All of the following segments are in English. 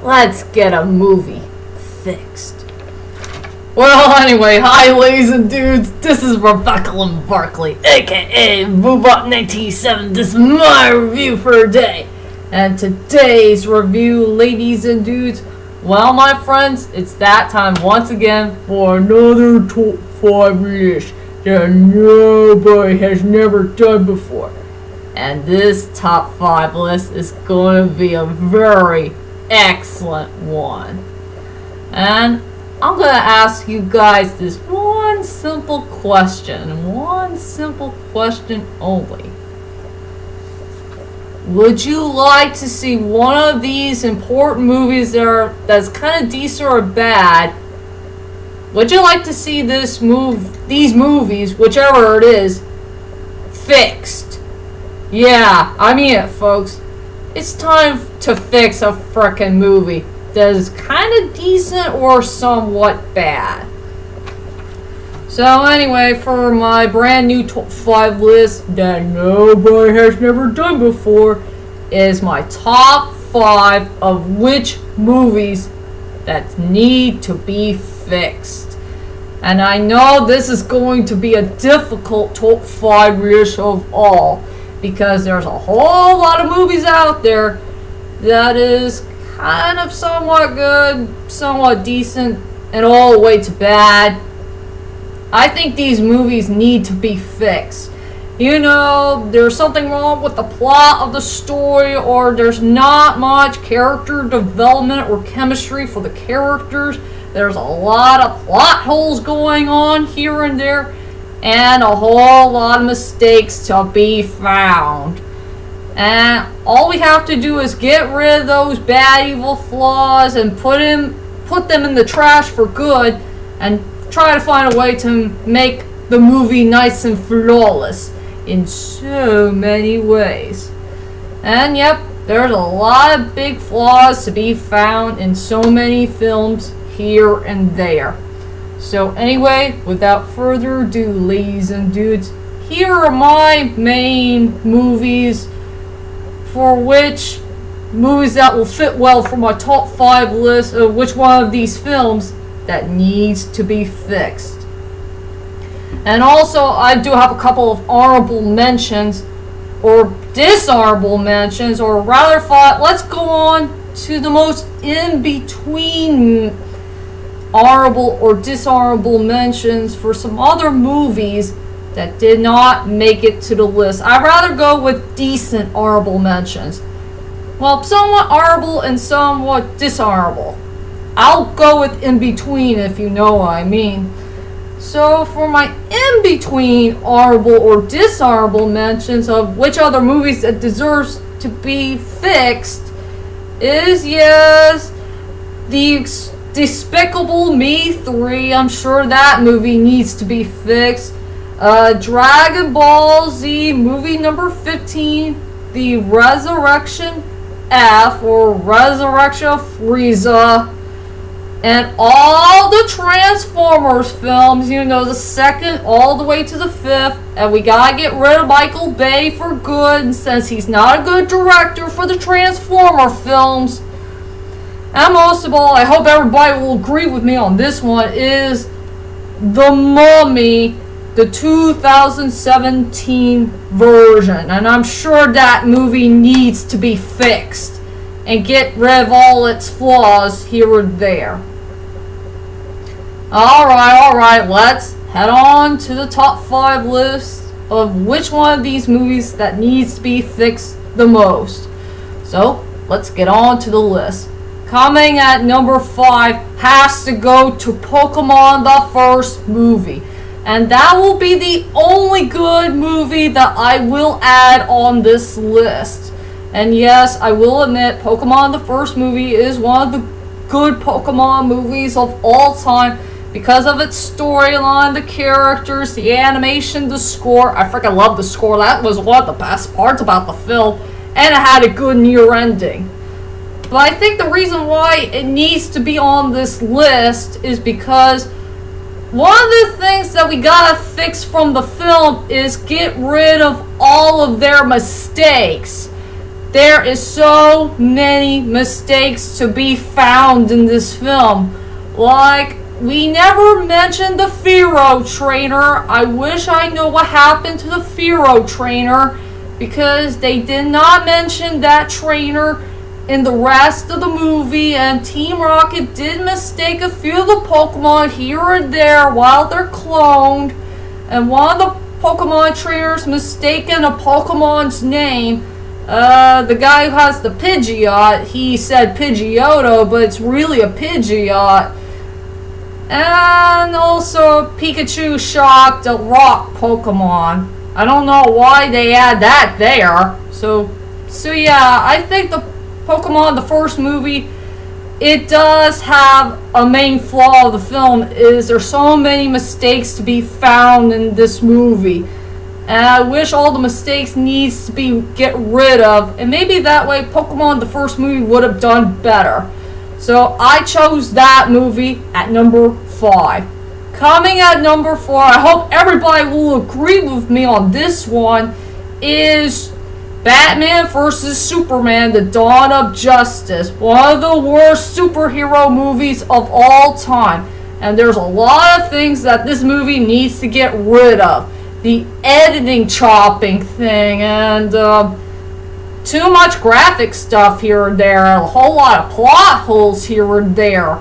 let's get a movie fixed. Well, anyway, hi ladies and dudes, this is Rebecca Lynn Barkley, aka Boobot1987. This is my review for today. And today's review, ladies and dudes, well, my friends, it's that time once again for another top 5 list that nobody has never done before. And this top 5 list is going to be a very excellent one. And I'm going to ask you guys this one simple question only. Would you like to see one of these important movies that's kind of decent or bad? Would you like to see these movies, whichever it is, fixed? Yeah, I mean it, folks. It's time to fix a frickin' movie that is kind of decent or somewhat bad. So anyway, for my brand new top 5 list that nobody has never done before, is my top 5 of which movies that need to be fixed. And I know this is going to be a difficult top 5 list of all, because there's a whole lot of movies out there that is kind of somewhat good, somewhat decent, and all the way to bad. I think these movies need to be fixed. You know, there's something wrong with the plot of the story, or there's not much character development or chemistry for the characters. There's a lot of plot holes going on here and there, and a whole lot of mistakes to be found. And all we have to do is get rid of those bad, evil flaws and put them in the trash for good, and try to find a way to make the movie nice and flawless in so many ways. And yep, there's a lot of big flaws to be found in so many films here and there. So anyway, without further ado, ladies and dudes, here are my main movies that will fit well for my top 5 list of which one of these films that needs to be fixed. And also, I do have a couple of honorable mentions, or dishonorable mentions, or rather, let's go on to the most in-between honorable or dishonorable mentions for some other movies that did not make it to the list. I'd rather go with decent honorable mentions. Well, somewhat honorable and somewhat dishonorable. I'll go with in between, if you know what I mean. So for my in between honorable or dishonorable mentions of which other movies that deserves to be fixed is, yes, the Despicable Me 3. I'm sure that movie needs to be fixed. Dragon Ball Z movie number 15, the Resurrection F, or Resurrection of Frieza, and all the Transformers films, you know, the second all the way to the 5th, and we gotta get rid of Michael Bay for good, since he's not a good director for the Transformer films. And most of all, I hope everybody will agree with me on this one, is The Mummy, the 2017 version. And I'm sure that movie needs to be fixed and get rid of all its flaws here and there. Alright, let's head on to the top 5 list of which one of these movies that needs to be fixed the most. So, let's get on to the list. Coming at number 5 has to go to Pokemon the first movie. And that will be the only good movie that I will add on this list. And yes, I will admit, Pokemon the first movie is one of the good Pokemon movies of all time because of its storyline, the characters, the animation, the score. I freaking love the score. That was one of the best parts about the film. And it had a good near ending. But I think the reason why it needs to be on this list is because one of the things that we gotta fix from the film is get rid of all of their mistakes. There is so many mistakes to be found in this film. Like, we never mentioned the Firo trainer. I wish I knew what happened to the Firo trainer, because they did not mention that trainer in the rest of the movie, and Team Rocket did mistake a few of the Pokemon here and there while they're cloned, and one of the Pokemon trainers mistaken a Pokemon's name. The guy who has the Pidgeot, he said Pidgeotto, but it's really a Pidgeot. And also Pikachu shocked a rock Pokemon. I don't know why they add that there. So yeah, I think the Pokemon, the first movie, it does have a main flaw of the film, is there's so many mistakes to be found in this movie. And I wish all the mistakes needs to be get rid of, and maybe that way Pokemon, the first movie, would have done better. So I chose that movie at number 5. Coming at number 4, I hope everybody will agree with me on this one, is Batman vs. Superman, The Dawn of Justice. One of the worst superhero movies of all time. And there's a lot of things that this movie needs to get rid of. The editing chopping thing, and too much graphic stuff here and there, a whole lot of plot holes here and there.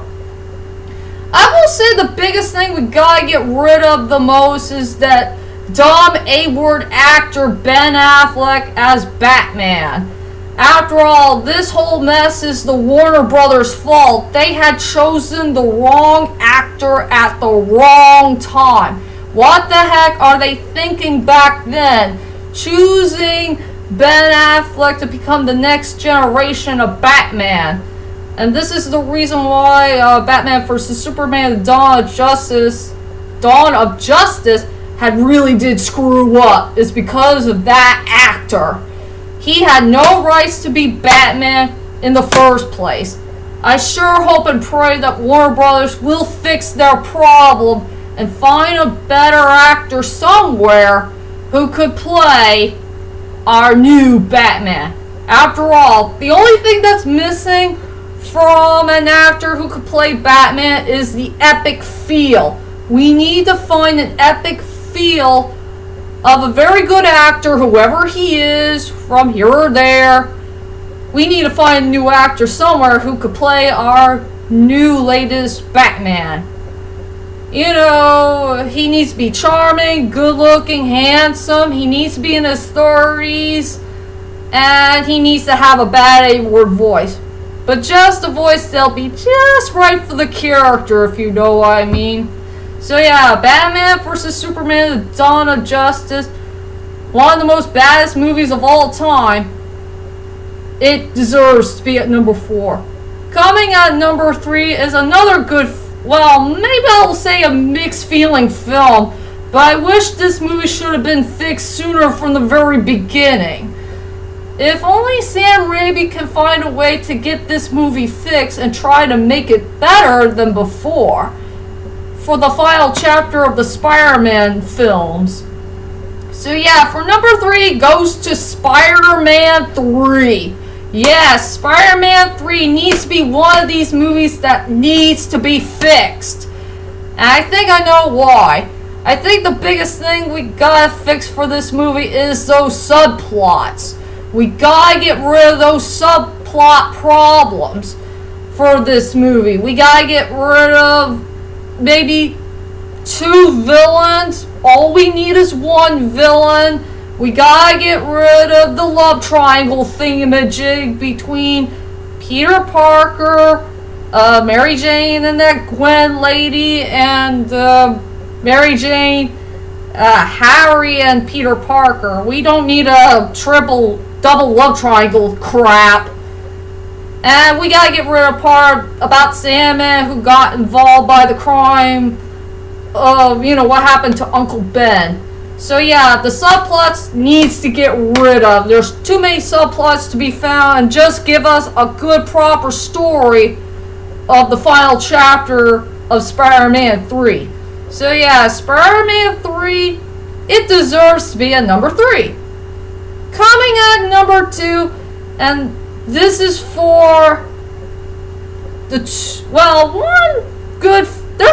I will say the biggest thing we gotta get rid of the most is that dumb A-word actor Ben Affleck as Batman. After all, this whole mess is the Warner Brothers' fault. They had chosen the wrong actor at the wrong time. What the heck are they thinking back then? Choosing Ben Affleck to become the next generation of Batman. And this is the reason why Batman vs. Superman, The Dawn of Justice had really did screw up. Is because of that actor. He had no rights to be Batman in the first place. I sure hope and pray that Warner Brothers will fix their problem and find a better actor somewhere who could play our new Batman. After all, the only thing that's missing from an actor who could play Batman is the epic feel. We need to find an epic feel of a very good actor, whoever he is, from here or there. We need to find a new actor somewhere who could play our new latest Batman. You know, he needs to be charming, good looking, handsome. He needs to be in his 30s. And he needs to have a bad A-word voice. But just a voice that'll be just right for the character, if you know what I mean. So yeah, Batman vs. Superman, The Dawn of Justice. One of the most baddest movies of all time. It deserves to be at number 4. Coming at number 3 is another good, well, maybe I'll say a mixed feeling film. But I wish this movie should have been fixed sooner from the very beginning. If only Sam Raimi can find a way to get this movie fixed and try to make it better than before. For the final chapter of the Spider-Man films. So yeah, for number 3 goes to Spider-Man 3. Yes, Spider-Man 3 needs to be one of these movies that needs to be fixed. And I think I know why. I think the biggest thing we gotta fix for this movie is those subplots. We gotta get rid of those subplot problems for this movie. We gotta get rid of maybe 2 villains. All we need is 1 villain. We gotta get rid of the love triangle thingamajig between Peter Parker, Mary Jane and that Gwen lady, and Mary Jane, Harry and Peter Parker. We don't need a double love triangle crap. And we gotta get rid of part about Sandman, who got involved by the crime of, what happened to Uncle Ben. So yeah, the subplots needs to get rid of. There's too many subplots to be found, and just give us a good proper story of the final chapter of Spider-Man 3. So yeah, Spider-Man 3, it deserves to be at number 3. Coming at number 2 And this is for there's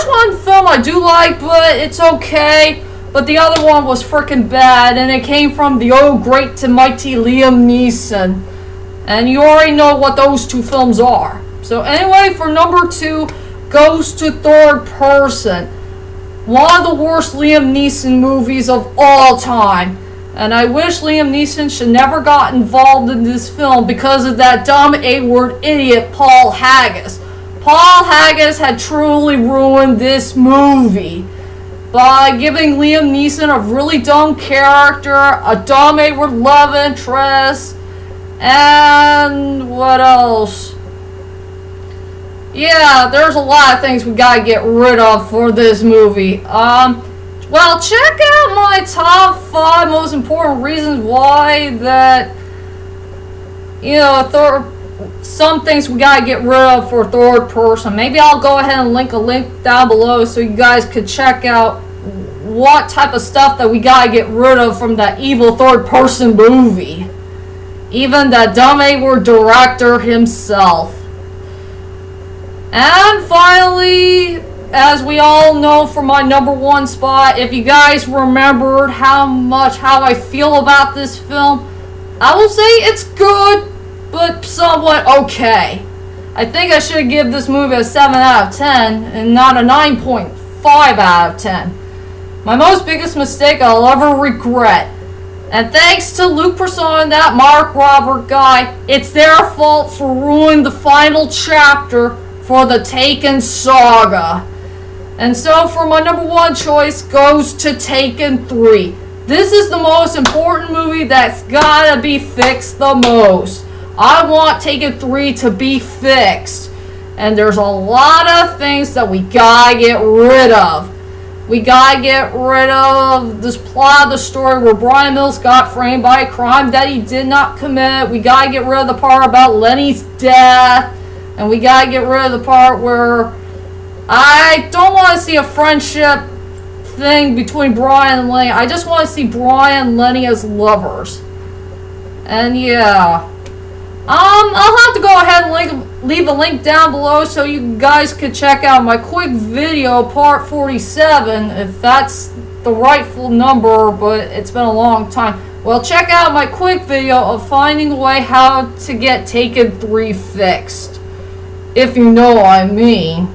one film I do like, but it's okay. But the other one was freaking bad, and it came from the great to mighty Liam Neeson. And you already know what those two films are. So anyway, for number 2, goes to Third Person. One of the worst Liam Neeson movies of all time. And I wish Liam Neeson should never got involved in this film because of that dumb A-word idiot Paul Haggis. Paul Haggis had truly ruined this movie by giving Liam Neeson a really dumb character, a dumb A-word love interest, and what else? Yeah, there's a lot of things we gotta get rid of for this movie. Well, check out my top 5 most important reasons why that, some things we gotta get rid of for Third Person. Maybe I'll go ahead and link a link down below so you guys could check out what type of stuff that we gotta get rid of from that evil Third Person movie. Even that dumb A-word director himself. And finally, as we all know, for my number 1 spot, if you guys remembered how I feel about this film, I will say it's good, but somewhat okay. I think I should give this movie a 7 out of 10 and not a 9.5 out of 10. My most biggest mistake I'll ever regret. And thanks to Luc Besson and that Mark Wahlberg guy, it's their fault for ruining the final chapter for the Taken saga. And so for my number 1 choice goes to Taken 3. This is the most important movie that's gotta be fixed the most. I want Taken 3 to be fixed. And there's a lot of things that we gotta get rid of. We gotta get rid of this plot of the story where Brian Mills got framed by a crime that he did not commit. We gotta get rid of the part about Lenny's death. And we gotta get rid of the part where I don't want to see a friendship thing between Brian and Lenny. I just want to see Brian and Lenny as lovers. And yeah. I'll have to go ahead and leave a link down below so you guys could check out my quick video, part 47, if that's the rightful number, but it's been a long time. Well, check out my quick video of finding a way how to get Taken 3 fixed. If you know what I mean.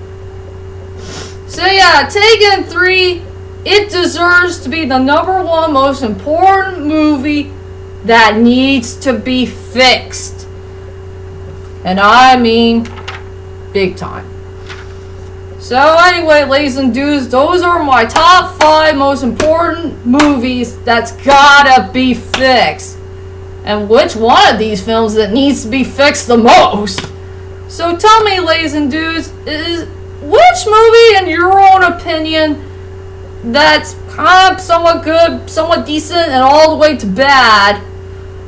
So yeah, Taken 3, it deserves to be the number 1 most important movie that needs to be fixed. And I mean, big time. So anyway, ladies and dudes, those are my top 5 most important movies that's gotta be fixed. And which one of these films that needs to be fixed the most? So tell me, ladies and dudes, which movie, in your own opinion, that's kind of somewhat good, somewhat decent, and all the way to bad,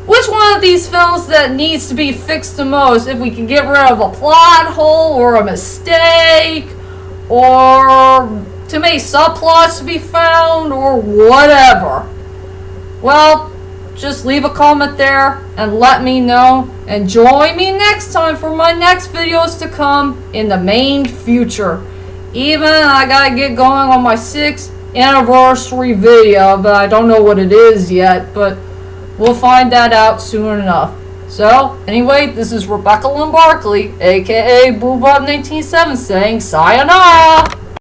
which one of these films that needs to be fixed the most? If we can get rid of a plot hole, or a mistake, or too many subplots to be found, or whatever. Well, just leave a comment there and let me know. And join me next time for my next videos to come in the main future. Even I gotta get going on my 6th anniversary video, but I don't know what it is yet, but we'll find that out soon enough. So, anyway, this is Rebecca Lynn Barkley, aka BoobBob1987, saying sayonara!